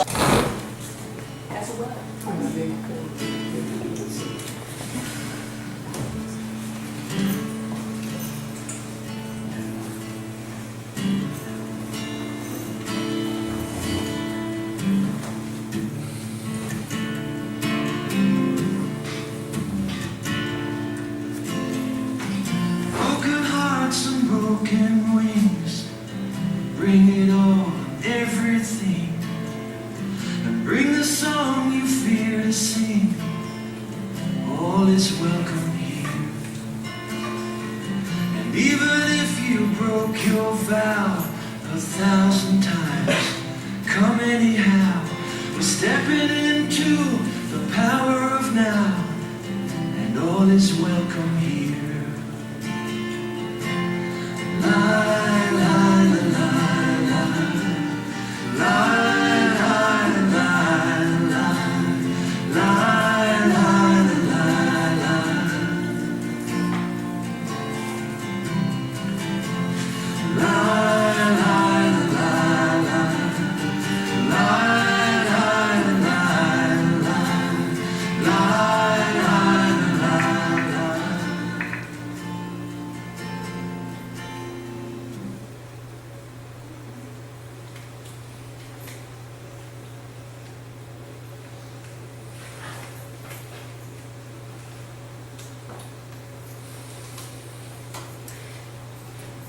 As well. Broken hearts and broken wings, bring it all, everything, and bring the song you fear to sing. All is welcome here. And even if you broke your vow 1,000 times, come anyhow. We're stepping into the power of now, and all is welcome here.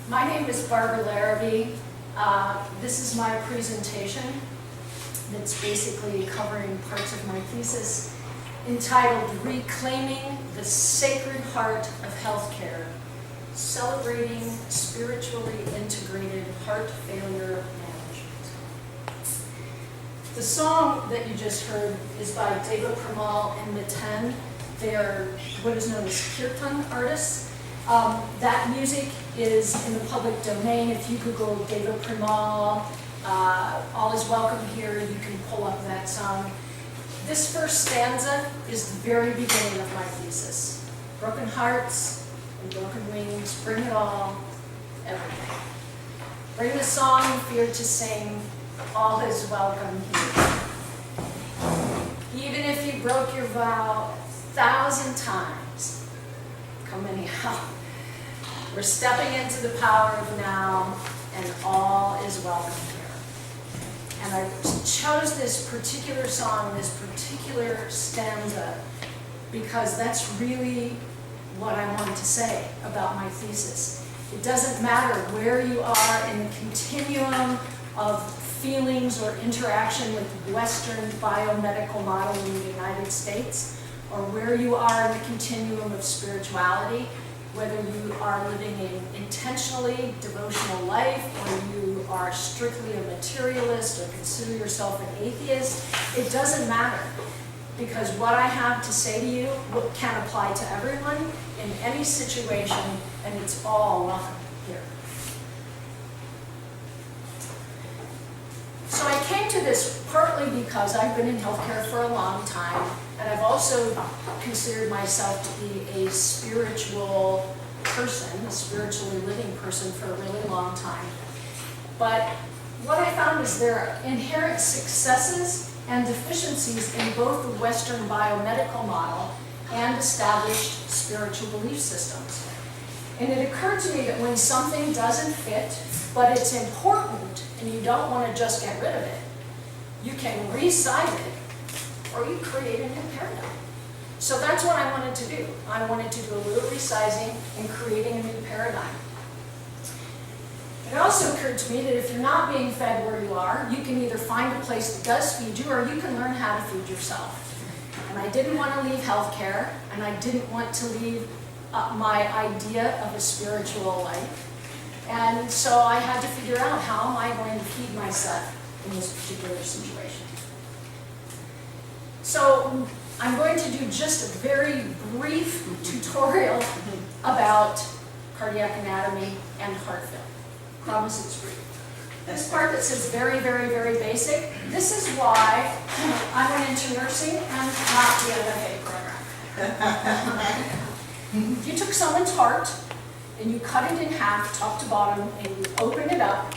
My name is Barbara Larrabee. This is my presentation that's basically covering parts of my thesis entitled Reclaiming the Sacred Heart of Healthcare, Celebrating Spiritually Integrated Heart Failure Management. The song that you just heard is by Deva Premal and Miten. They are what is known as kirtan artists. That music is in the public domain. If you Google Deva Premal, All Is Welcome Here, you can pull up that song. This first stanza is the very beginning of my thesis. Broken hearts and broken wings, bring it all, everything. Bring the song you fear to sing, all is welcome here. Even if you broke your vow 1,000 times, come anyhow. We're stepping into the power of now, and all is welcome here. And I chose this particular song, this particular stanza, because that's really what I wanted to say about my thesis. It doesn't matter where you are in the continuum of feelings or interaction with Western biomedical model in the United States, or where you are in the continuum of spirituality, whether you are living an intentionally devotional life, or you are strictly a materialist, or consider yourself an atheist, it doesn't matter. Because what I have to say to you can apply to everyone in any situation, and it's all welcome here. So I came to this partly because I've been in healthcare for a long time, and I've also considered myself to be a spiritual person, a spiritually living person for a really long time. But what I found is there are inherent successes and deficiencies in both the Western biomedical model and established spiritual belief systems. And it occurred to me that when something doesn't fit, but it's important, and you don't want to just get rid of it, you can recite it, or you create a new paradigm. So that's what I wanted to do. I wanted to do a little resizing and creating a new paradigm. It also occurred to me that if you're not being fed where you are, you can either find a place that does feed you, or you can learn how to feed yourself. And I didn't want to leave healthcare, and I didn't want to leave my idea of a spiritual life. And so I had to figure out, how am I going to feed myself in this particular situation? So I'm going to do just a very brief tutorial about cardiac anatomy and heart failure. Promise it's brief. This part that says very, very, very basic, this is why I went into nursing and not the MFA program. If you took someone's heart and you cut it in half, top to bottom, and you open it up,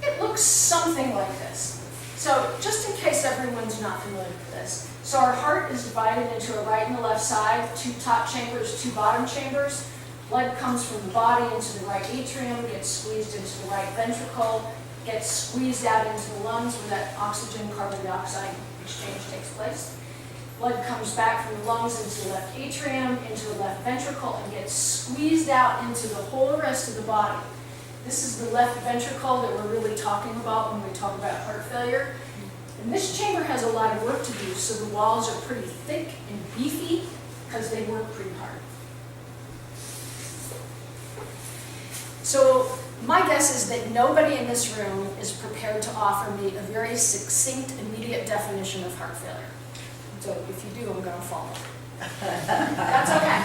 it looks something like this. So just in case everyone's not familiar with this, so our heart is divided into a right and a left side, 2 top chambers, 2 bottom chambers. Blood comes from the body into the right atrium, gets squeezed into the right ventricle, gets squeezed out into the lungs where that oxygen-carbon dioxide exchange takes place. Blood comes back from the lungs into the left atrium, into the left ventricle, and gets squeezed out into the whole rest of the body. This is the left ventricle that we're really talking about when we talk about heart failure. And this chamber has a lot of work to do, so the walls are pretty thick and beefy because they work pretty hard. So my guess is that nobody in this room is prepared to offer me a very succinct, immediate definition of heart failure. So if you do, I'm going to follow. That's okay.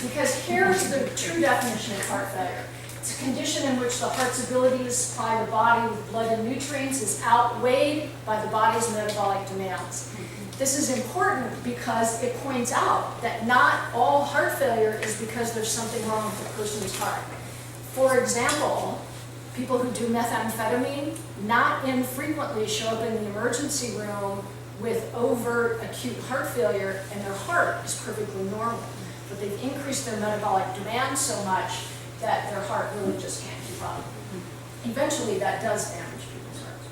Because here's the true definition of heart failure. It's a condition in which the heart's ability to supply the body with blood and nutrients is outweighed by the body's metabolic demands. This is important because it points out that not all heart failure is because there's something wrong with the person's heart. For example, people who do methamphetamine not infrequently show up in the emergency room with overt acute heart failure, and their heart is perfectly normal. But they've increased their metabolic demand so much that their heart really just can't keep up. Eventually, that does damage people's hearts.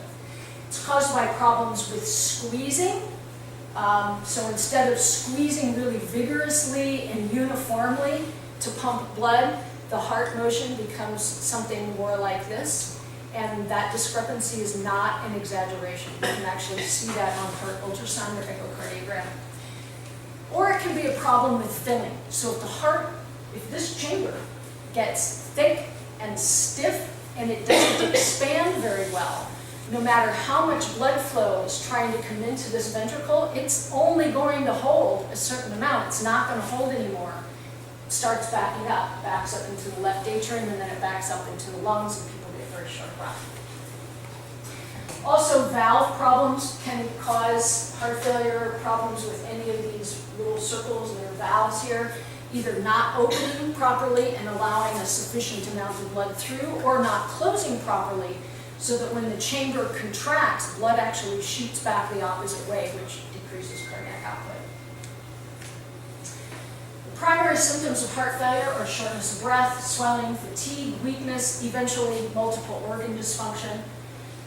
It's caused by problems with squeezing. So instead of squeezing really vigorously and uniformly to pump blood, the heart motion becomes something more like this. And that discrepancy is not an exaggeration. You can actually see that on heart ultrasound or echocardiogram. Or it can be a problem with thinning. So if this chamber gets thick and stiff and it doesn't expand very well, no matter how much blood flow is trying to come into this ventricle, it's only going to hold a certain amount. It's not going to hold anymore. It starts backing up, backs up into the left atrium, and then it backs up into the lungs, and people get very short breath. Also, valve problems can cause heart failure. Problems with any of these little circles, there are valves here, either not opening properly and allowing a sufficient amount of blood through, or not closing properly, so that when the chamber contracts, blood actually shoots back the opposite way, which decreases cardiac output. The primary symptoms of heart failure are shortness of breath, swelling, fatigue, weakness, eventually multiple organ dysfunction.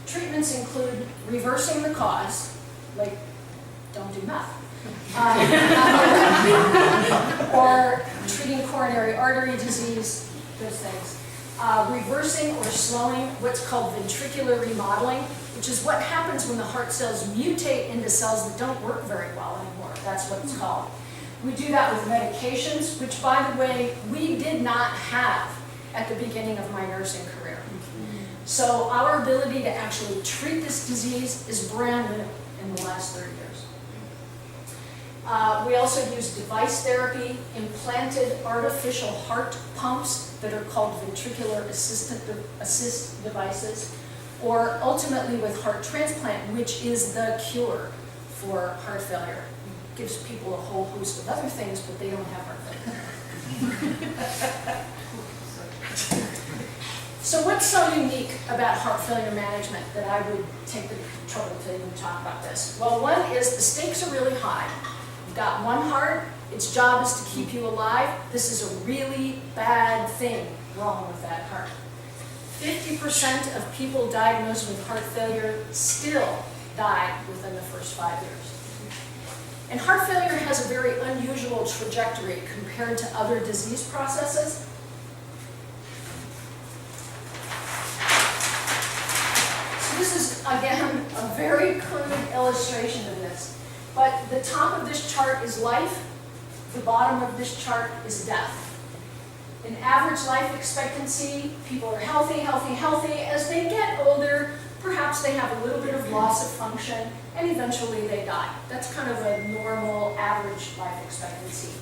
Treatments include reversing the cause, like don't do meth, or treating coronary artery disease, those things. Reversing or slowing what's called ventricular remodeling, which is what happens when the heart cells mutate into cells that don't work very well anymore. That's what it's called. We do that with medications, which, by the way, we did not have at the beginning of my nursing career. So our ability to actually treat this disease is brand new in the last 30 years. We also use device therapy, implanted artificial heart pumps that are called ventricular assist devices, or ultimately with heart transplant, which is the cure for heart failure. It gives people a whole host of other things, but they don't have heart failure. So what's so unique about heart failure management that I would take the trouble to even talk about this? Well, one is the stakes are really high. You've got one heart, its job is to keep you alive. This is a really bad thing wrong with that heart. 50% of people diagnosed with heart failure still die within the first 5 years. And heart failure has a very unusual trajectory compared to other disease processes. This is, again, a very crude illustration of this. But the top of this chart is life. The bottom of this chart is death. In average life expectancy, people are healthy, healthy, healthy. As they get older, perhaps they have a little bit of loss of function, and eventually they die. That's kind of a normal average life expectancy.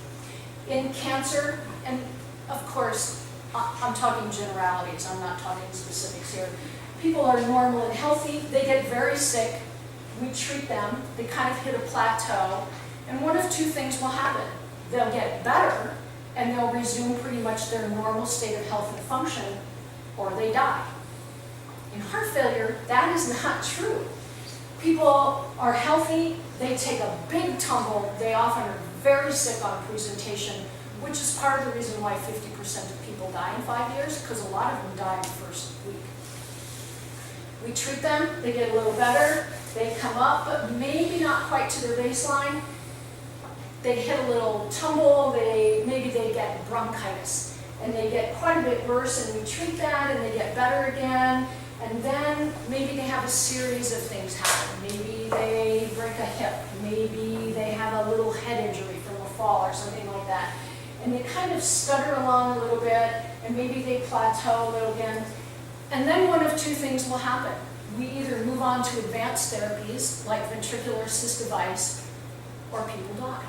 In cancer, and of course, I'm talking generalities, I'm not talking specifics here. People are normal and healthy, they get very sick, we treat them, they kind of hit a plateau, and one of two things will happen. They'll get better, and they'll resume pretty much their normal state of health and function, or they die. In heart failure, that is not true. People are healthy, they take a big tumble, they often are very sick on presentation, which is part of the reason why 50% of people die in 5 years, because a lot of them die in the first week. We treat them, they get a little better, they come up, but maybe not quite to their baseline. They hit a little tumble, maybe they get bronchitis, and they get quite a bit worse, and we treat that, and they get better again, and then maybe they have a series of things happen. Maybe they break a hip, maybe they have a little head injury from a fall or something like that, and they kind of stutter along a little bit, and maybe they plateau a little again, and then one of two things will happen. We either move on to advanced therapies, like ventricular assist device, or people die.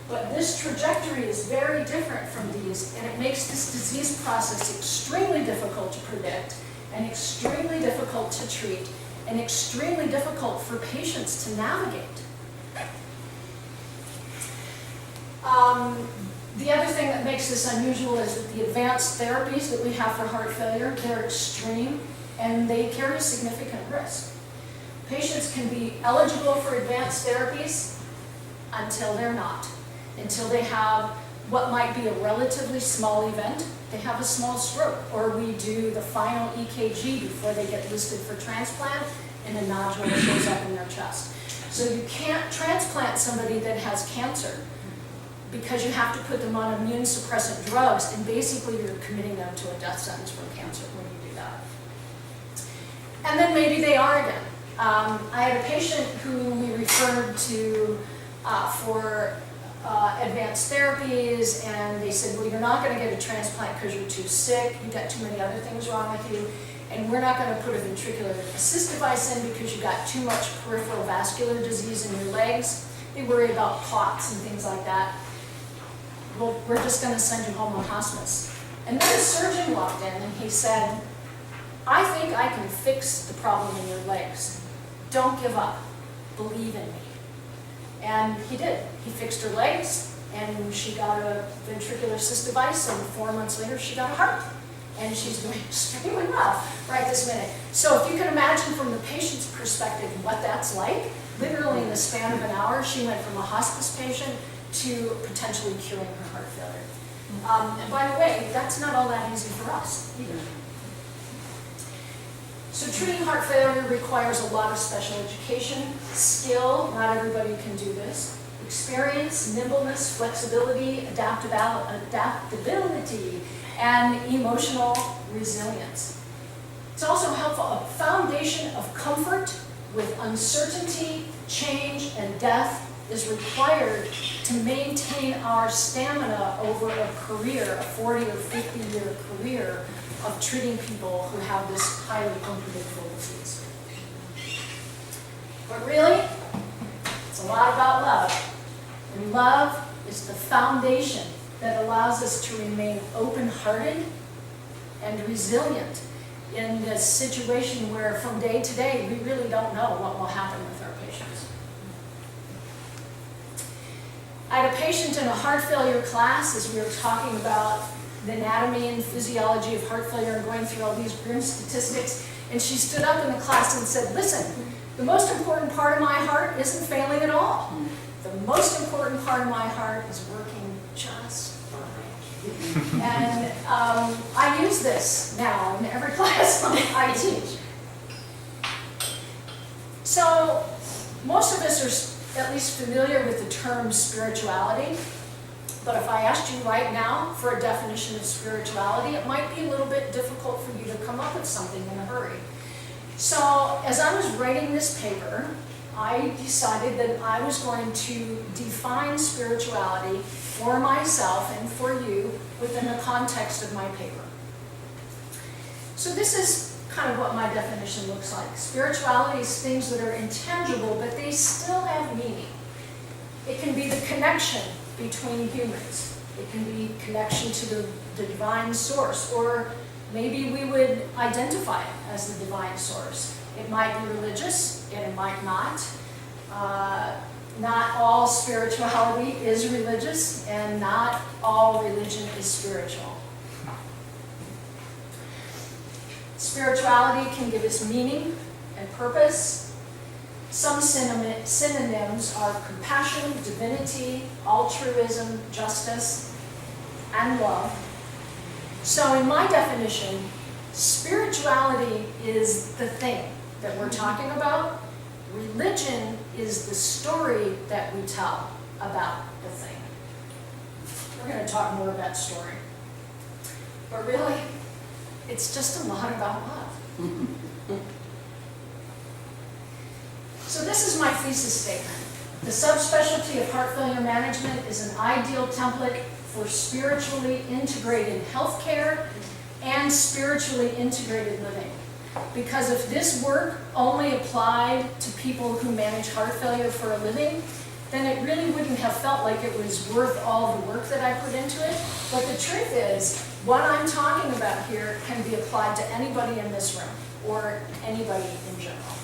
But this trajectory is very different from these, and it makes this disease process extremely difficult to predict, and extremely difficult to treat, and extremely difficult for patients to navigate. The other thing that makes this unusual is that the advanced therapies that we have for heart failure, they're extreme, and they carry significant risk. Patients can be eligible for advanced therapies until they're not. Until they have what might be a relatively small event, they have a small stroke, or we do the final EKG before they get listed for transplant, and a nodule shows up in their chest. So you can't transplant somebody that has cancer, because you have to put them on immune suppressant drugs, and basically you're committing them to a death sentence from cancer when you do that. And then maybe they are again. I had a patient who we referred to for advanced therapies, and they said, well, you're not going to get a transplant because you're too sick, you've got too many other things wrong with you, and we're not going to put a ventricular assist device in because you've got too much peripheral vascular disease in your legs. They worry about clots and things like that. Well, we're just going to send you home on hospice. And then a surgeon walked in and he said, I think I can fix the problem in your legs. Don't give up. Believe in me. And he did. He fixed her legs, and she got a ventricular assist device, and 4 months later she got a heart. And she's doing extremely well right this minute. So if you can imagine from the patient's perspective what that's like, literally in the span of an hour, she went from a hospice patient to potentially curing her heart failure. And by the way, that's not all that easy for us either. So treating heart failure requires a lot of special education, skill, not everybody can do this, experience, nimbleness, flexibility, adaptability, and emotional resilience. It's also helpful, a foundation of comfort with uncertainty, change, and death is required to maintain our stamina over a career, a 40 or 50-year career of treating people who have this highly unpredictable disease. But really, it's a lot about love. And love is the foundation that allows us to remain open-hearted and resilient in this situation where from day to day we really don't know what will happen with our patients. I had a patient in a heart failure class as we were talking about the anatomy and physiology of heart failure and going through all these grim statistics, and she stood up in the class and said, listen, the most important part of my heart isn't failing at all. The most important part of my heart is working just fine. And I use this now in every class I teach. So most of us are at least familiar with the term spirituality. But if I asked you right now for a definition of spirituality, it might be a little bit difficult for you to come up with something in a hurry. So as I was writing this paper, I decided that I was going to define spirituality for myself and for you within the context of my paper. So this is kind of what my definition looks like. Spirituality is things that are intangible, but they still have meaning. It can be the connection between humans. It can be connection to the divine source, or maybe we would identify it as the divine source. It might be religious, and it might not. Not all spirituality is religious, and not all religion is spiritual. Spirituality can give us meaning and purpose. Some synonyms are compassion, divinity, altruism, justice, and love. So in my definition, spirituality is the thing that we're talking about. Religion is the story that we tell about the thing. We're going to talk more about story. But really, it's just a lot about love. So this is my thesis statement. The subspecialty of heart failure management is an ideal template for spiritually integrated healthcare and spiritually integrated living. Because if this work only applied to people who manage heart failure for a living, then it really wouldn't have felt like it was worth all the work that I put into it. But the truth is, what I'm talking about here can be applied to anybody in this room, or anybody in general.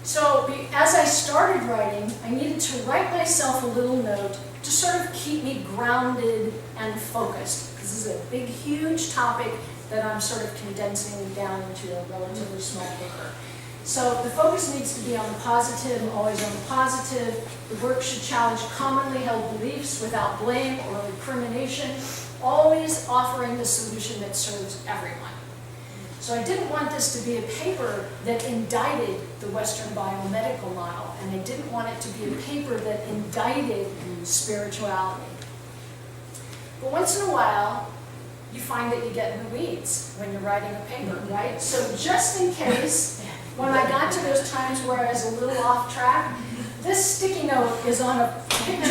So as I started writing, I needed to write myself a little note to sort of keep me grounded and focused. This is a big, huge topic that I'm sort of condensing down into a relatively small paper. So the focus needs to be on the positive, always on the positive. The work should challenge commonly held beliefs without blame or recrimination, always offering the solution that serves everyone. So I didn't want this to be a paper that indicted the Western biomedical model, and I didn't want it to be a paper that indicted spirituality. But once in a while, you find that you get in the weeds when you're writing a paper, right? So just in case, when I got to those times where I was a little off track, this sticky note is on a picture.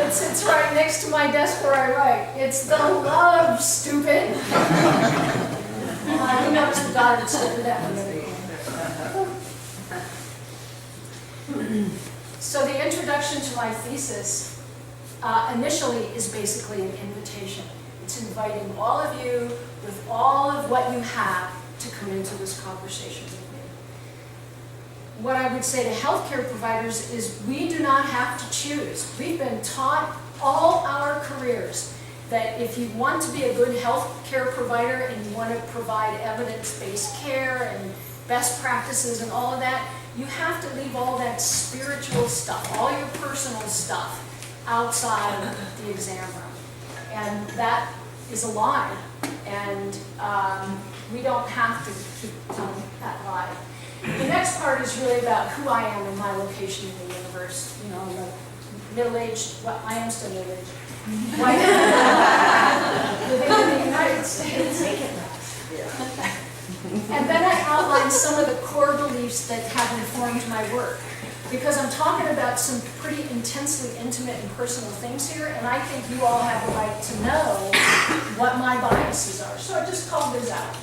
It sits right next to my desk where I write. It's the love, stupid. You notice the dotted sticker that one. So the introduction to my thesis initially is basically an invitation. It's inviting all of you with all of what you have to come into this conversation with me. What I would say to healthcare providers is we do not have to choose. We've been taught all our careers that if you want to be a good healthcare provider and you want to provide evidence-based care and best practices and all of that, you have to leave all that spiritual stuff, all your personal stuff, outside the exam room. And that is a lie. And we don't have to keep telling that lie. The next part is really about who I am and my location in the universe. You know, like middle-aged, well, I am still middle-aged. White living in the United States. And then I outline some of the core beliefs that have informed my work. Because I'm talking about some pretty intensely intimate and personal things here, and I think you all have a right to know what my biases are. So I just called those out.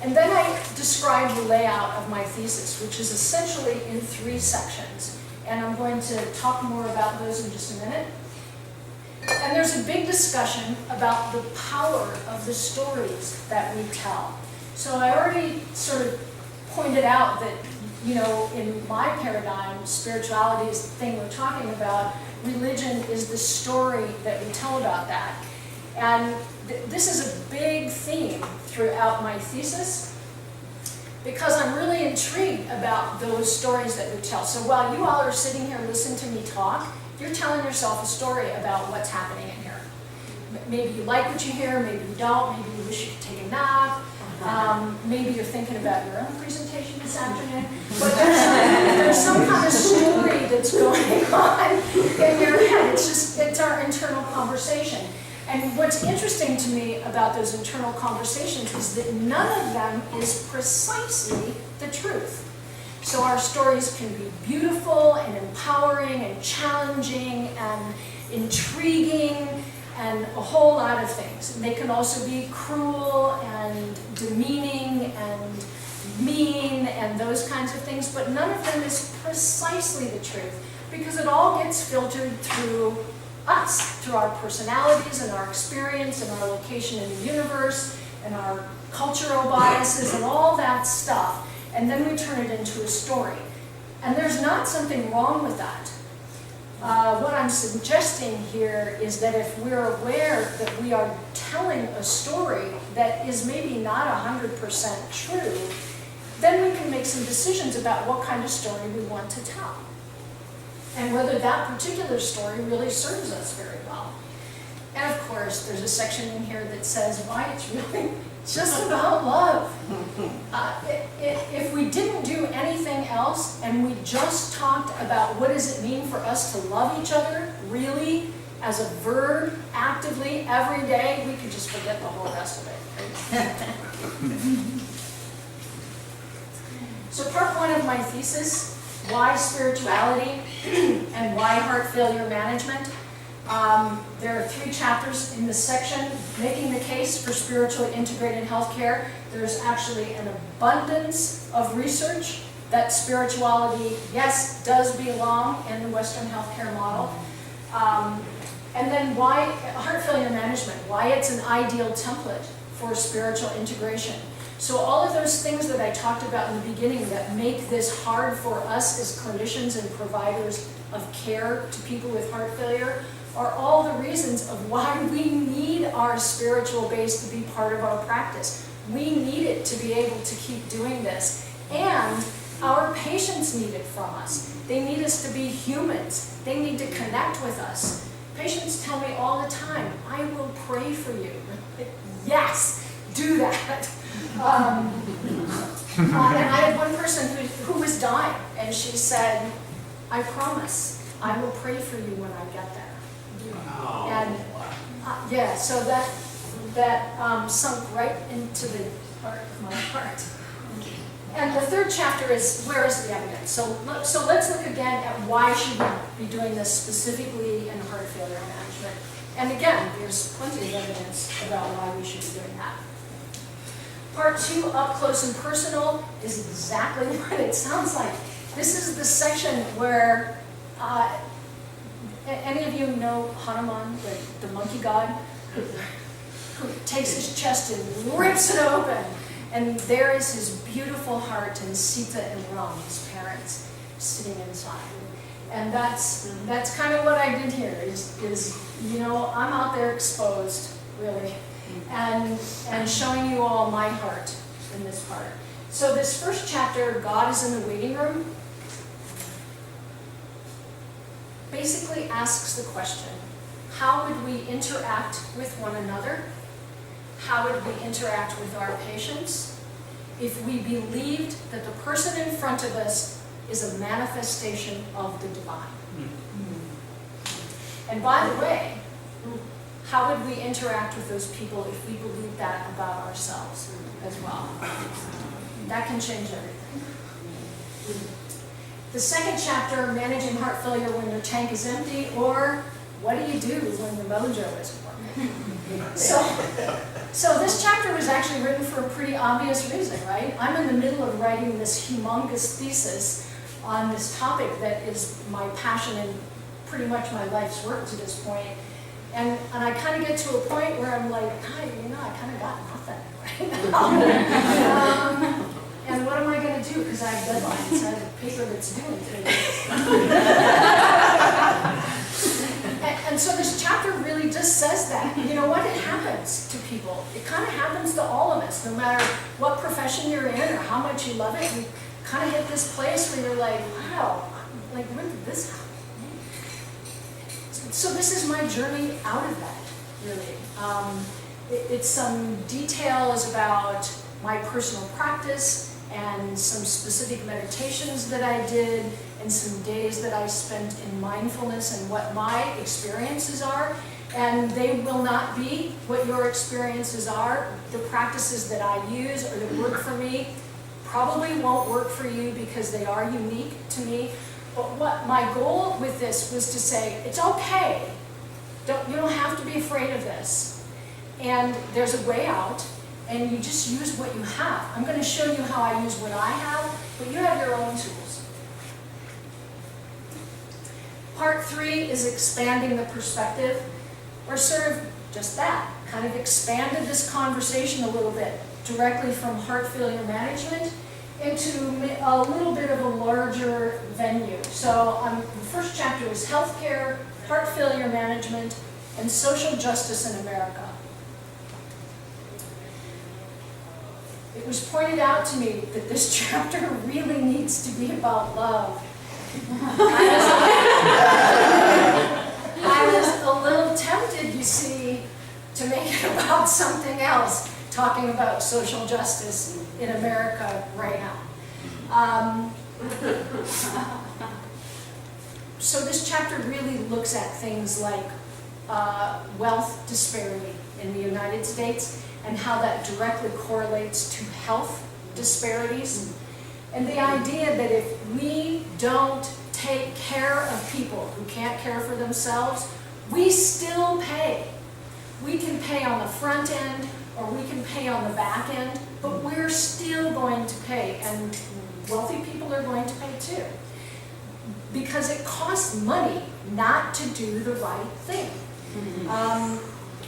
And then I described the layout of my thesis, which is essentially in 3 sections. And I'm going to talk more about those in just a minute. And there's a big discussion about the power of the stories that we tell. So I already sort of pointed out that, you know, in my paradigm, spirituality is the thing we're talking about. Religion is the story that we tell about that. And this is a big theme throughout my thesis because I'm really intrigued about those stories that we tell. So while you all are sitting here listening to me talk, you're telling yourself a story about what's happening in here. Maybe you like what you hear, maybe you don't, maybe you wish you could take a nap. Maybe you're thinking about your own presentation this afternoon, but there's some kind of story that's going on in your head. It's our internal conversation. And what's interesting to me about those internal conversations is that none of them is precisely the truth. So our stories can be beautiful and empowering and challenging and intriguing and a whole lot of things. And they can also be cruel and demeaning and mean and those kinds of things, but none of them is precisely the truth because it all gets filtered through us, through our personalities and our experience and our location in the universe and our cultural biases and all that stuff, and then we turn it into a story. And there's not something wrong with that. What I'm suggesting here is that if we're aware that we are telling a story that is maybe not 100% true, then we can make some decisions about what kind of story we want to tell, and whether that particular story really serves us very well. And of course, there's a section in here that says why it's really just about love. If we didn't do anything else and we just talked about what does it mean for us to love each other, really, as a verb, actively, every day, we could just forget the whole rest of it. So part one of my thesis, why spirituality and why heart failure management. There are 3 chapters in this section. Making the case for spiritually integrated healthcare. There's actually an abundance of research that spirituality, yes, does belong in the Western healthcare model. And then why heart failure management, why it's an ideal template for spiritual integration. So all of those things that I talked about in the beginning that make this hard for us as clinicians and providers of care to people with heart failure are all the reasons of why we need our spiritual base to be part of our practice. We need it to be able to keep doing this. And our patients need it from us. They need us to be humans. They need to connect with us. Patients tell me all the time, I will pray for you. Yes, do that. And I had one person who was dying, and she said, I promise, I will pray for you when I get there. Wow. And yeah, so that sunk right into the heart of my heart. And the 3rd chapter is, where is the evidence? So let's look again at why should we be doing this specifically in heart failure management. And again, there's plenty of evidence about why we should be doing that. Part 2, up close and personal, is exactly what it sounds like. This is the section where, any of you know Hanuman, the monkey god, who takes his chest and rips it open, and there is his beautiful heart and Sita and Ram, his parents, sitting inside. And that's kind of what I did here, is you know, I'm out there exposed, really, and showing you all my heart in this part. So this first chapter, God is in the waiting room, basically asks the question, how would we interact with one another? How would we interact with our patients if we believed that the person in front of us is a manifestation of the divine? And by the way, how would we interact with those people if we believed that about ourselves as well? That can change everything. The second chapter, managing heart failure when your tank is empty, or what do you do when the mojo isn't working? So this chapter was actually written for a pretty obvious reason, right? I'm in the middle of writing this humongous thesis on this topic that is my passion and pretty much my life's work to this point. And I kind of get to a point where I'm like, God, you know, I kind of got nothing right now. And what am I going to do? Because I have deadlines. I have a paper that's due in 3 days. And so this chapter really just says that. You know what? It happens to people. It kind of happens to all of us, no matter what profession you're in or how much you love it. You kind of hit this place where you're like, wow, like when did this happen? So this is my journey out of that, really. It's some details about my personal practice and some specific meditations that I did and some days that I spent in mindfulness and what my experiences are. And they will not be what your experiences are. The practices that I use or that work for me probably won't work for you because they are unique to me. But what my goal with this was to say, it's okay. You don't have to be afraid of this. And there's a way out, and you just use what you have. I'm going to show you how I use what I have, but you have your own tools. Part 3 is expanding the perspective, or sort of just that, kind of expanded this conversation a little bit, directly from heart failure management into a little bit of a larger venue. So the first chapter is healthcare, heart failure management, and social justice in America. it was pointed out to me that this chapter really needs to be about love. I was a little tempted, you see, to make it about something else, talking about social justice in America right now. So this chapter really looks at things like wealth disparity in the United States and how that directly correlates to health disparities. And the idea that if we don't take care of people who can't care for themselves, we still pay. We can pay on the front end or we can pay on the back end, but we're still going to pay, and wealthy people are going to pay too. Because it costs money not to do the right thing.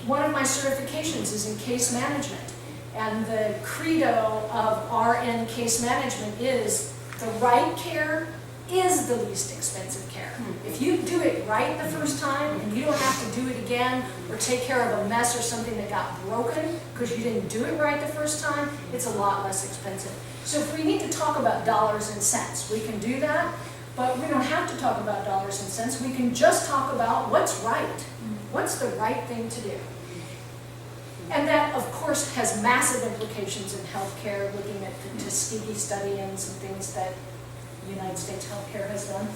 One of my certifications is in case management, and the credo of RN case management is the right care is the least expensive care. If you do it right the first time and you don't have to do it again or take care of a mess or something that got broken because you didn't do it right the first time, it's a lot less expensive. So if we need to talk about dollars and cents, we can do that, but we don't have to talk about dollars and cents. We can just talk about what's right. What's the right thing to do? And that, of course, has massive implications in healthcare, looking at the Tuskegee study and some things that the United States healthcare has done.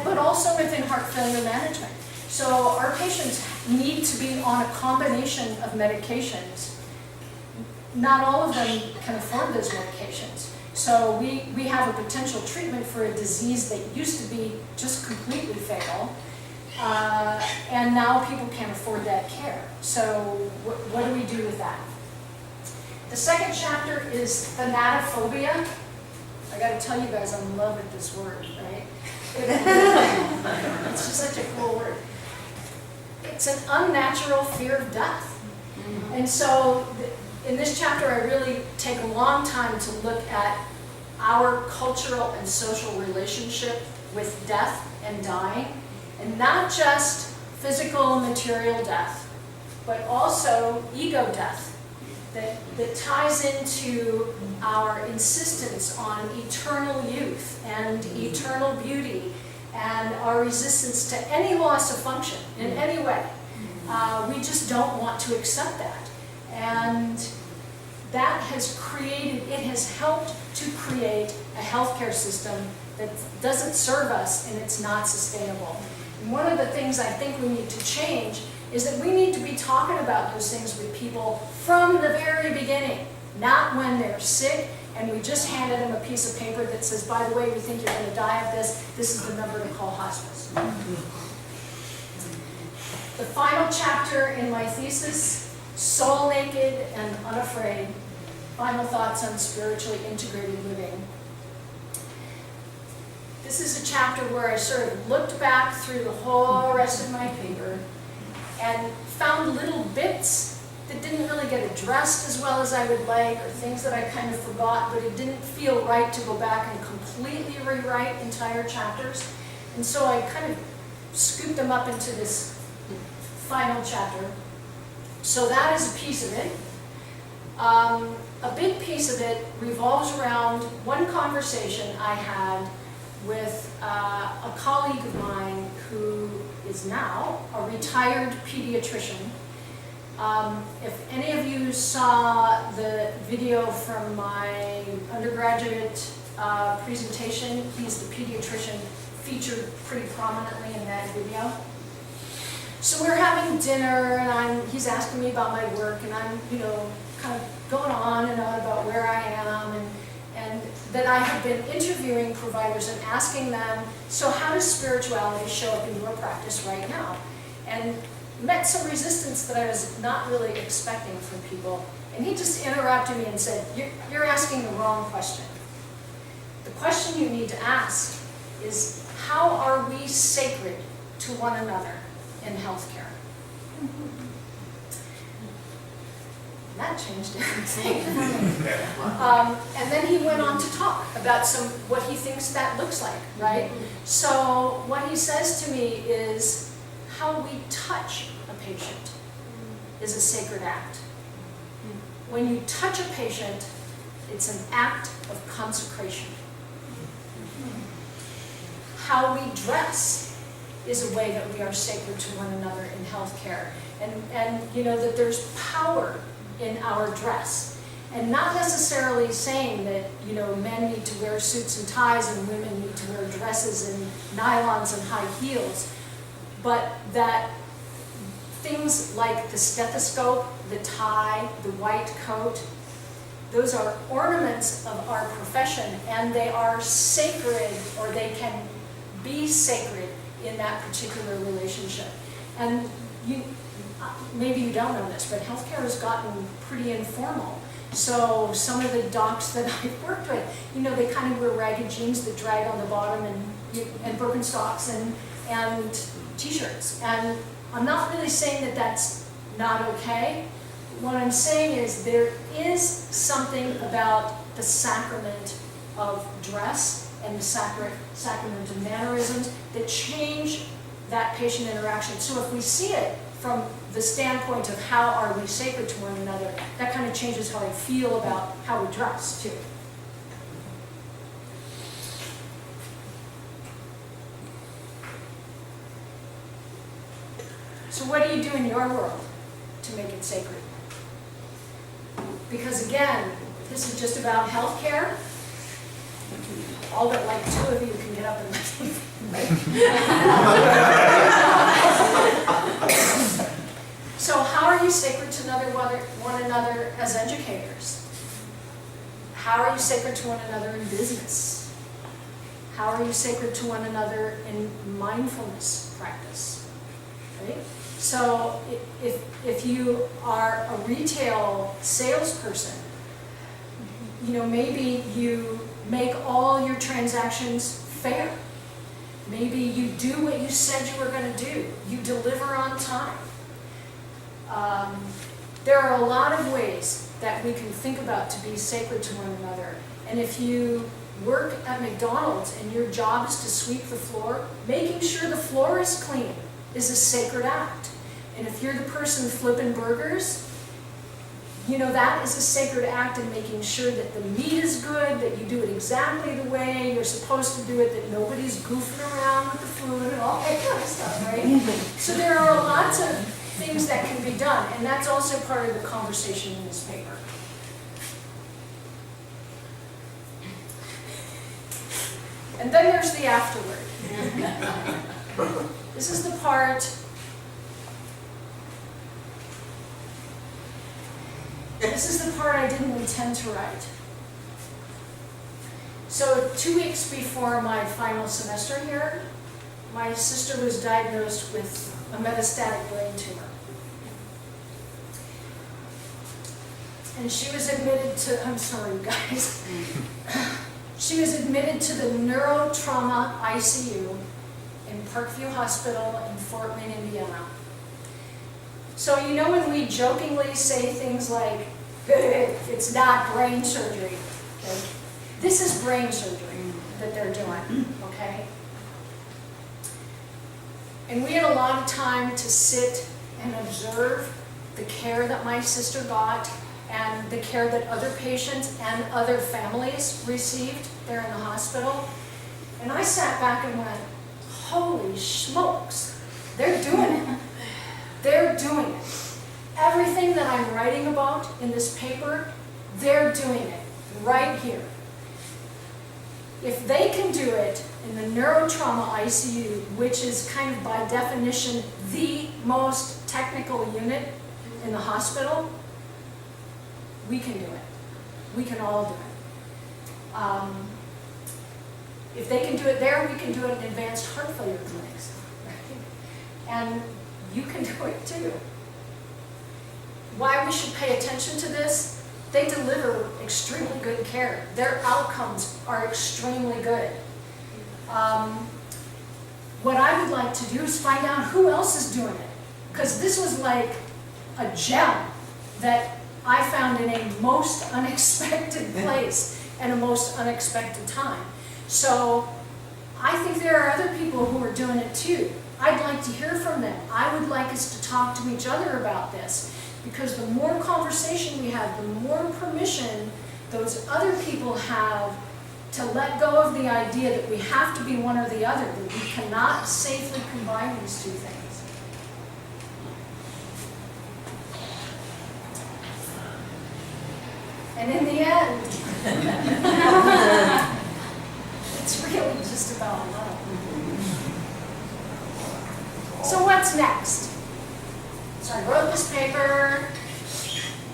But also within heart failure management. So our patients need to be on a combination of medications. Not all of them can afford those medications. So we have a potential treatment for a disease that used to be just completely fatal. And now people can't afford that care. So what do we do with that? The second chapter is thanatophobia. I got to tell you guys, I'm in love with this word, right? It's just such a cool word. It's an unnatural fear of death. And so in this chapter, I really take a long time to look at our cultural and social relationship with death and dying. And not just physical, material death, but also ego death that ties into our insistence on eternal youth and eternal beauty and our resistance to any loss of function in any way. We just don't want to accept that. And that has created, it has helped to create a healthcare system that doesn't serve us and it's not sustainable. And one of the things I think we need to change is that we need to be talking about those things with people from the very beginning, not when they're sick and we just handed them a piece of paper that says, by the way, we think you're going to die of this. This is the number to call hospice. The final chapter in my thesis, Soul Naked and Unafraid, Final Thoughts on Spiritually Integrated Living. This is a chapter where I sort of looked back through the whole rest of my paper and found little bits that didn't really get addressed as well as I would like, or things that I kind of forgot, but it didn't feel right to go back and completely rewrite entire chapters. And so I kind of scooped them up into this final chapter. So that is a piece of it. A big piece of it revolves around one conversation I had with a colleague of mine who is now a retired pediatrician. If any of you saw the video from my undergraduate presentation, he's the pediatrician featured pretty prominently in that video. So we're having dinner, and he's asking me about my work, and I'm, kind of going on and on about where I am, and that I have been interviewing providers and asking them, so how does spirituality show up in your practice right now? And met some resistance that I was not really expecting from people. And he just interrupted me and said, you're asking the wrong question. The question you need to ask is, how are we sacred to one another in healthcare? That changed everything for me. And then he went on to talk about what he thinks that looks like, right? So what he says to me is, how we touch a patient is a sacred act. when you touch a patient, it's an act of consecration. How we dress is a way that we are sacred to one another in healthcare. And you know that there's power in our dress. And not necessarily saying that, you know, men need to wear suits and ties and women need to wear dresses and nylons and high heels, but that things like the stethoscope, the tie, the white coat, those are ornaments of our profession, and they are sacred, or they can be sacred in that particular relationship. And maybe you don't know this, but healthcare has gotten pretty informal. So some of the docs that I've worked with, you know, they kind of wear ragged jeans that drag on the bottom and Birkenstocks and t-shirts. And I'm not really saying that that's not okay. What I'm saying is there is something about the sacrament of dress and the sacrament of mannerisms that change that patient interaction. So if we see it from the standpoint of how are we sacred to one another, that kind of changes how I feel about how we dress too. So what do you do in your world to make it sacred? Because again, this is just about healthcare. All but like 2 of you can get up and leave. So how are you sacred to one another as educators? How are you sacred to one another in business? How are you sacred to one another in mindfulness practice? Right? So if you are a retail salesperson, you know, maybe you make all your transactions fair. Maybe you do what you said you were going to do. You deliver on time. There are a lot of ways that we can think about to be sacred to one another. And if you work at McDonald's and your job is to sweep the floor, making sure the floor is clean is a sacred act. And if you're the person flipping burgers, you know, that is a sacred act in making sure that the meat is good, that you do it exactly the way you're supposed to do it, that nobody's goofing around with the food and all that kind of stuff, right? So there are lots of things that can be done, and that's also part of the conversation in this paper. And then there's the afterward. This is the part I didn't intend to write. So 2 weeks before my final semester here, my sister was diagnosed with a metastatic brain tumor. And she was admitted to, I'm sorry you guys, she was admitted to the neurotrauma ICU in Parkview Hospital in Fort Wayne, Indiana. So you know when we jokingly say things like, it's not brain surgery, okay? This is brain surgery that they're doing, okay? And we had a lot of time to sit and observe the care that my sister got and the care that other patients and other families received there in the hospital. And I sat back and went, holy smokes, they're doing it. They're doing it. Everything that I'm writing about in this paper, they're doing it right here. If they can do it in the neurotrauma ICU, which is kind of by definition the most technical unit in the hospital, we can do it. We can all do it. If they can do it there, we can do it in advanced heart failure clinics. Right? And you can do it too. Why we should pay attention to this? They deliver extremely good care. Their outcomes are extremely good. What I would like to do is find out who else is doing it. Because this was like a gem that I found in a most unexpected place and a most unexpected time. So I think there are other people who are doing it too. I'd like to hear from them. I would like us to talk to each other about this. Because the more conversation we have, the more permission those other people have to let go of the idea that we have to be one or the other, that we cannot safely combine these two things. And in the end, it's really just about love. So what's next? So I wrote this paper.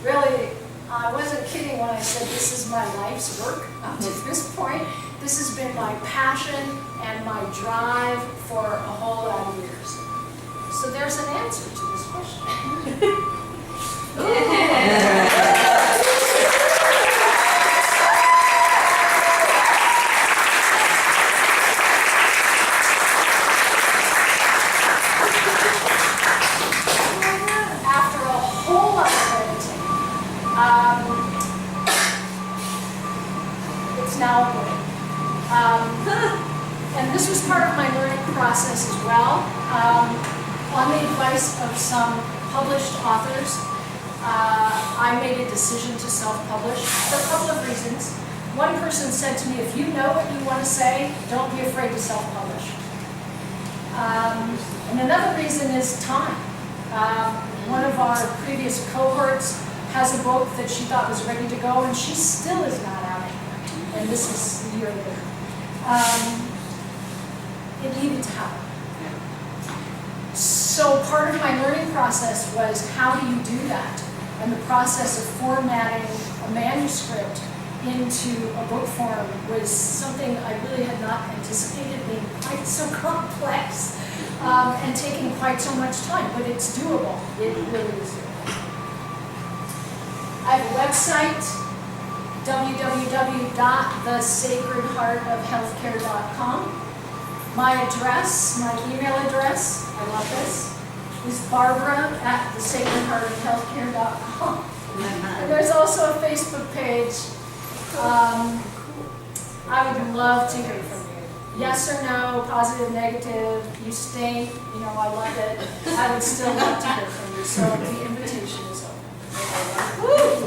Really, I wasn't kidding when I said this is my life's work up to this point. This has been my passion and my drive for a whole lot of years. So there's an answer to this question. After a whole lot of editing, it's now good. And this was part of my learning process as well. On the advice of some published authors, I made a decision to self-publish for a couple of reasons. One person said to me, if you know what you want to say, don't be afraid to self-publish. And another reason is time. One of our previous cohorts has a book that she thought was ready to go, and she still is not out anywhere. And this is a year later. It needed to happen. So part of my learning process was, how do you do that? And the process of formatting a manuscript into a book form was something I really had not anticipated being quite so complex and taking quite so much time, but it's doable. It really is doable. I have a website, www.thesacredheartofhealthcare.com. My address, my email address, I love this, is barbara@thesacredheartofhealthcare.com. And there's also a Facebook page. I would love to hear from you. Yes or no, positive, negative, you stink, you know, I love it. I would still love to hear from you, so the invitation is open. Woo!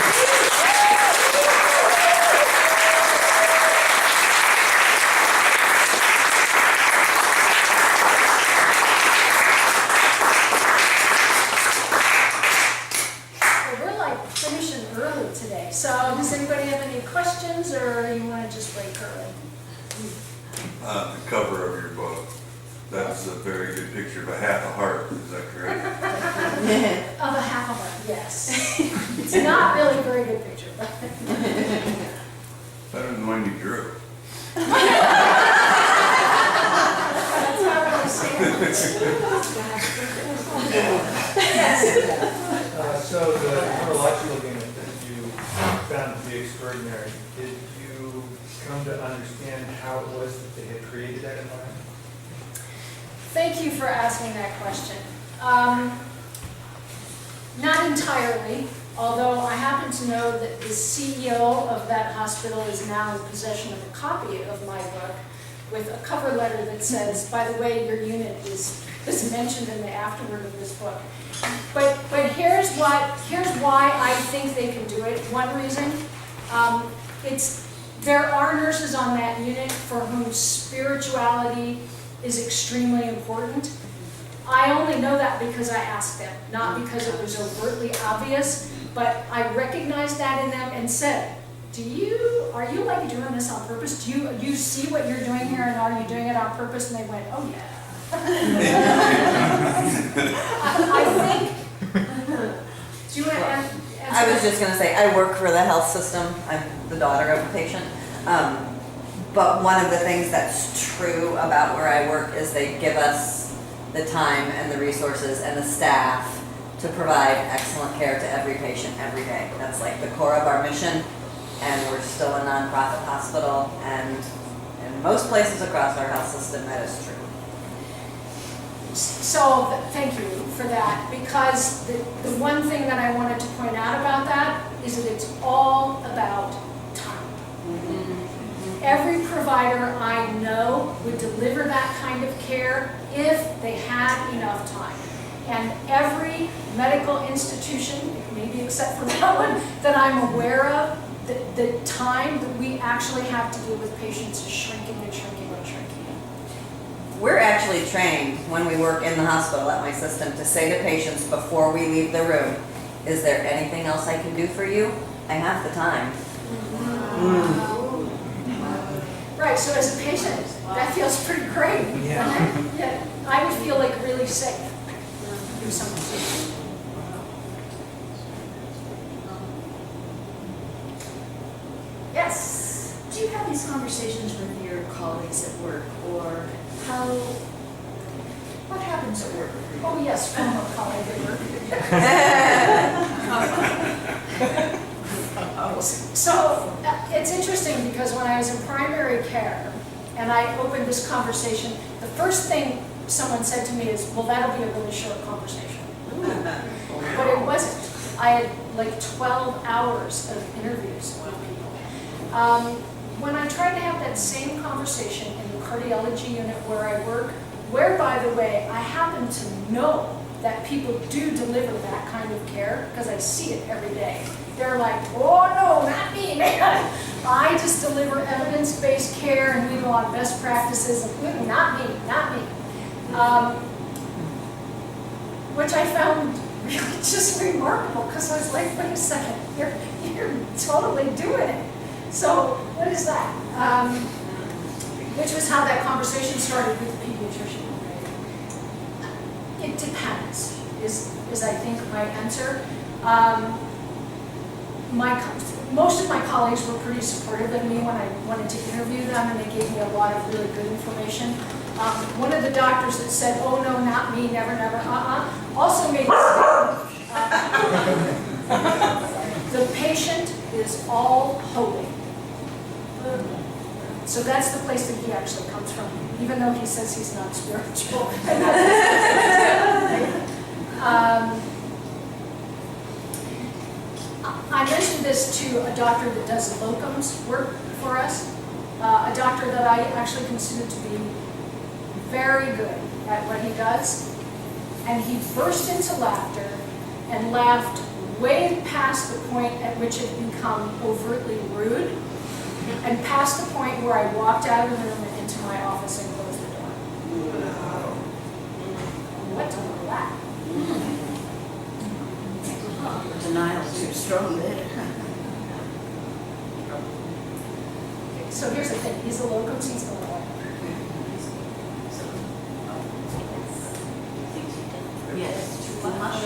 So does anybody have any questions, or you want to just break early? The cover of your book, that's a very good picture of a half a heart, is that correct? Of a half a heart, yes. It's not really a very good picture, but Better than the one you drew. that's not really saying much. So the neurological unit that you found to be extraordinary, did you come to understand how it was that they had created that environment? Thank you for asking that question. Not entirely, although I happen to know that the CEO of that hospital is now in possession of a copy of my book with a cover letter that says, by the way, your unit is mentioned in the afterword of this book. But here's why I think they can do it. One reason, there are nurses on that unit for whom spirituality is extremely important. I only know that because I asked them, not because it was overtly obvious, but I recognized that in them and said, are you like doing this on purpose? Do you see what you're doing here, and are you doing it on purpose? And they went, oh yeah. I think, do you want to answer I was just going to say, I work for the health system. I'm the daughter of a patient. But one of the things that's true about where I work is they give us the time and the resources and the staff to provide excellent care to every patient every day. That's like the core of our mission, and we're still a nonprofit hospital, and in most places across our health system that is true. So thank you for that, because the one thing that I wanted to point out about that is that it's all about time. Every provider I know would deliver that kind of care if they had enough time. And every medical institution, maybe except for that one, that I'm aware of, the time that we actually have to deal with patients is shrinking and shrinking and shrinking. We're actually trained when we work in the hospital at My System to say to patients before we leave the room, is there anything else I can do for you? I have the time. Right, so as a patient, that feels pretty great. Yeah. Yeah, I would feel like really sick if someone said, yes. Do you have these conversations with your colleagues at work, or what happens at work? Oh, yes, from a colleague at work. So it's interesting because when I was in primary care and I opened this conversation, the first thing someone said to me is, well, that'll be a really short conversation. But it wasn't. I had like 12 hours of interviews with people. When I tried to have that same conversation in the cardiology unit where I work, where, by the way, I happen to know that people do deliver that kind of care because I see it every day. They're like, oh no, not me, man. I just deliver evidence-based care and we go on best practices. And, not me, not me. Which I found really just remarkable because I was like, wait a second, you're totally doing it. So what is that? Which was how that conversation started with the pediatrician. It depends, is I think my answer. Most of my colleagues were pretty supportive of me when I wanted to interview them, and they gave me a lot of really good information. One of the doctors that said, oh no, not me, never, never, also made a statement. The patient is all hoping. So that's the place that he actually comes from, even though he says he's not spiritual. I mentioned this to a doctor that does locums work for us, a doctor that I actually consider to be very good at what he does, and he burst into laughter and laughed way past the point at which it had become overtly rude, and past the point where I walked out of the room and into my office and closed the door. What was that? Denial too strong there. So here's the thing, he's a locums, he's a lawyer. Yes, too much.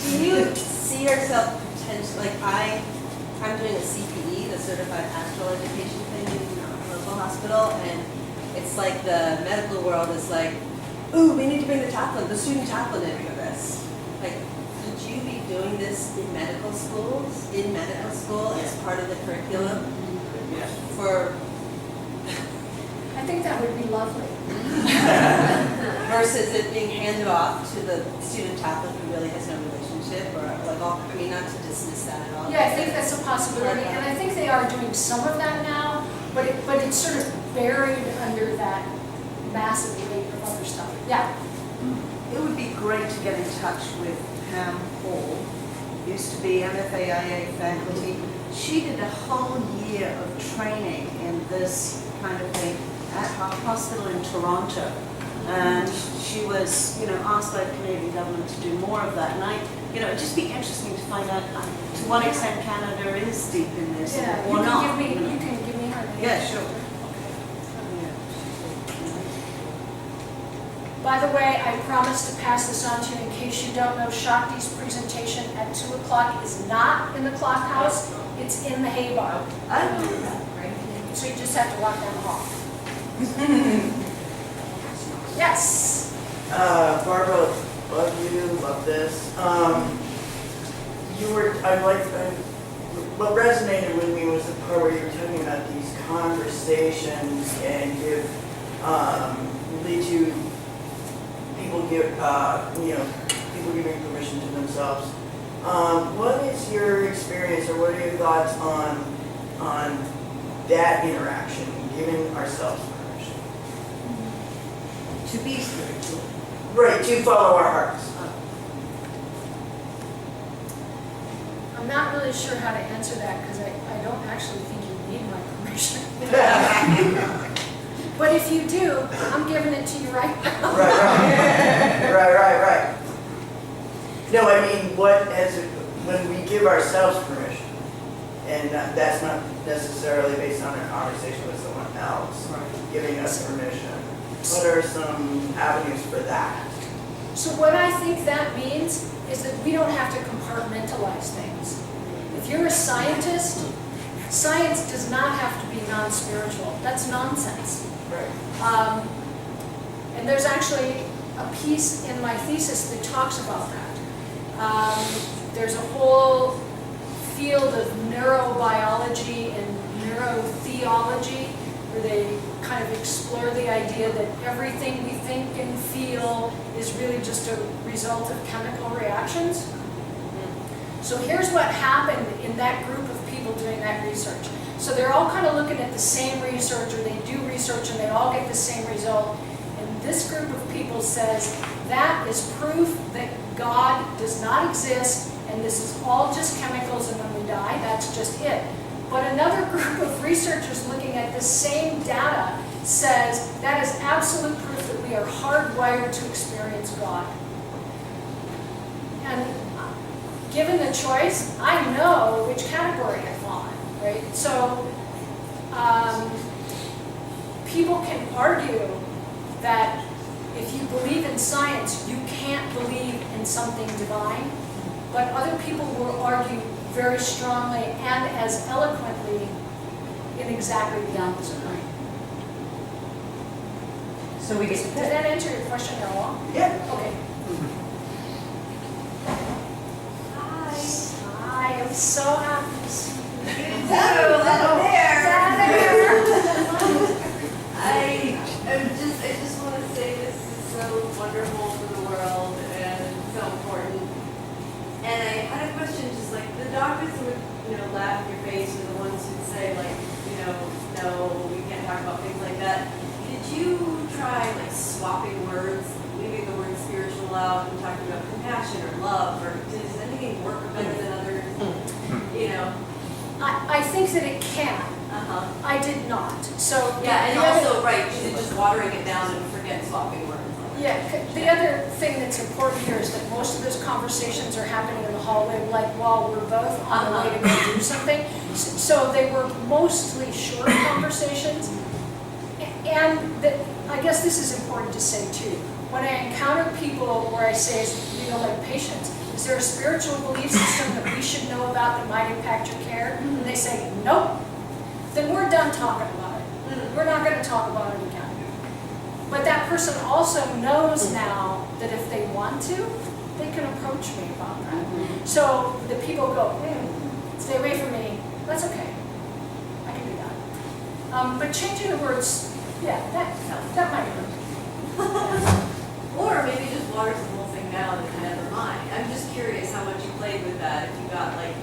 Do you see yourself potentially, like I'm doing a CPE, the Certified Pastoral Education thing in our local hospital, and it's like the medical world is like, ooh, we need to bring the student chaplain in for this. Like, could you be doing this in medical schools, as part of the curriculum? For I think that would be lovely. versus it being handed off to the student chaplain who really has no relationship, or like all, I mean, not to dismiss that at all. Yeah, I think that's a possibility, and I think they are doing some of that now, but it's sort of buried under that massive weight of other stuff. Yeah. It would be great to get in touch with Pam Hall, used to be MFAIA faculty. She did a whole year of training in this kind of thing at her hospital in Toronto. And she was, asked by the Canadian government to do more of that. And it'd just be interesting to find out to what extent Canada is deep in this Yeah, or not. you can give me her name. Yeah, sure. By the way, I promised to pass this on to you in case you don't know, Shakti's presentation at 2 o'clock is not in the clock house, it's in the hay barn. So you just have to walk down the hall. Yes. Barbara, love you, love this. What resonated with me was the part where you were talking about these conversations and lead to people giving permission to themselves. What is your experience, or what are your thoughts on that interaction? giving ourselves permission. To be spiritual. Right, to follow our hearts. I'm not really sure how to answer that because I don't actually think you need my permission. But if you do, I'm giving it to you right now. Right. No, I mean, when we give ourselves permission, and that's not necessarily based on a conversation with someone else, giving us permission, what are some avenues for that? So what I think that means is that we don't have to compartmentalize things. If you're a scientist, science does not have to be non-spiritual. That's nonsense. Right. And there's actually a piece in my thesis that talks about that. There's a whole field of neurobiology and neurotheology where they kind of explore the idea that everything we think and feel is really just a result of chemical reactions. So here's what happened in that group of people doing that research. So they're all kind of looking at the same research, or they do research and they all get the same result. And this group of people says that is proof that God does not exist and this is all just chemicals, and when we die, that's just it. But another group of researchers looking at the same data says that is absolute proof that we are hardwired to experience God. And given the choice, I know which category I fall in, right? So people can argue that if you believe in science, you can't believe in something divine, but other people will argue very strongly and as eloquently in exactly the opposite way. So we get to Did pick. that answer your question at all? Yeah. Okay. Hi, I'm so happy to see you. I just want to say this is so wonderful for the world and so important. And I had a question, just like the doctors who would, laugh in your face, are the ones who'd say like, no, we can't talk about things like that. Did you try like swapping words, leaving the word spiritual out and talking about compassion or love, or does anything work better than others? I think that it can. Uh-huh. I did not. So Yeah, and the other- also, right, is it just watering it down and forget swapping words? Yeah, the other thing that's important here is that most of those conversations are happening in the hallway, like while we're both on the way to go do something. So they were mostly short conversations. And I guess this is important to say too. When I encounter people where I say, like patients, is there a spiritual belief system that we should know about that might impact your care? And they say, nope. Then we're done talking about it. We're not going to talk about it again. But that person also knows now that if they want to, they can approach me about that. So the people go, stay away from me. That's okay. I can do that. But changing the words, yeah, that might hurt. Or maybe just waters the whole thing down and never mind. I'm just curious how much you played with that, if you got like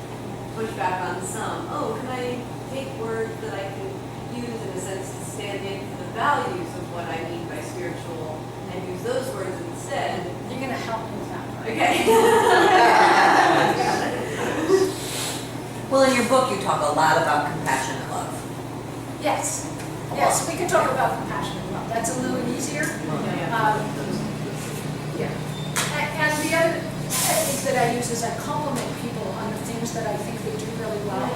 pushback on some. Oh, can I take words that I can use in a sense to stand in for the values of what I mean by spiritual and use those words instead? You're going to help me with that part. Okay. Well, in your book, you talk a lot about compassion and love. Yes. Yes, we can talk about compassion as well. That's a little easier. Yeah. And the other technique that I use is I compliment people on the things that I think they do really well.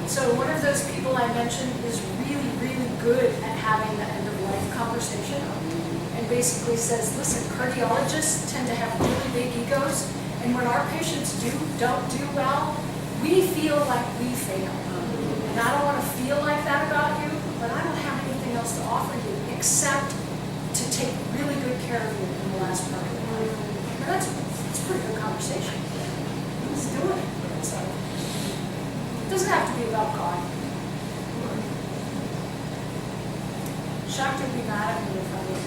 So one of those people I mentioned is really, really good at having the end-of-life conversation and basically says, listen, cardiologists tend to have really big egos, and when our patients don't do well, we feel like we fail. And I don't want to feel like that about you, but I don't have anything else to offer you except to take really good care of you in the last part of your life. And that's a pretty good conversation. Let's do it. So, it doesn't have to be about God. Shocked would be mad at me if I was